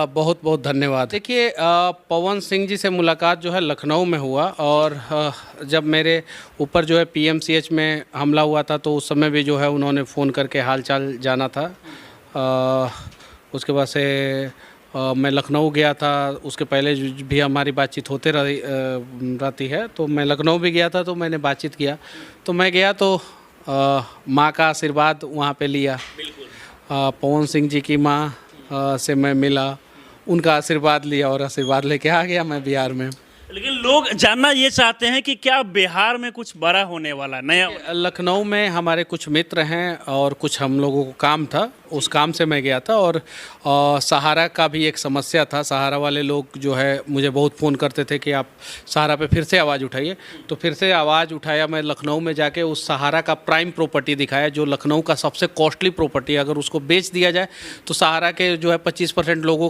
बहुत बहुत धन्यवाद। देखिए, पवन सिंह जी से मुलाकात जो है लखनऊ में हुआ, और जब मेरे ऊपर जो है पीएमसीएच में हमला हुआ था तो उस समय भी जो है उन्होंने फ़ोन करके हाल चाल जाना था। उसके बाद से मैं लखनऊ गया था। उसके पहले भी हमारी बातचीत होते रहती है, तो मैं लखनऊ भी गया था तो मैंने बातचीत किया। तो मैं गया तो माँ का आशीर्वाद वहाँ पे लिया। पवन सिंह जी की माँ से मैं मिला, उनका आशीर्वाद लिया और आशीर्वाद लेके आ गया मैं बिहार में। लेकिन लोग जानना ये चाहते हैं कि क्या बिहार में कुछ बड़ा होने वाला नया लखनऊ में हमारे कुछ मित्र हैं और कुछ हम लोगों को काम था, उस काम से मैं गया था। और सहारा का भी एक समस्या था। सहारा वाले लोग जो है मुझे बहुत फ़ोन करते थे कि आप सहारा पे फिर से आवाज़ उठाइए, तो फिर से आवाज़ उठाया। मैं लखनऊ में जाके उस सहारा का प्राइम प्रॉपर्टी दिखाया, जो लखनऊ का सबसे कॉस्टली प्रॉपर्टी है। अगर उसको बेच दिया जाए तो सहारा के जो है 25% लोगों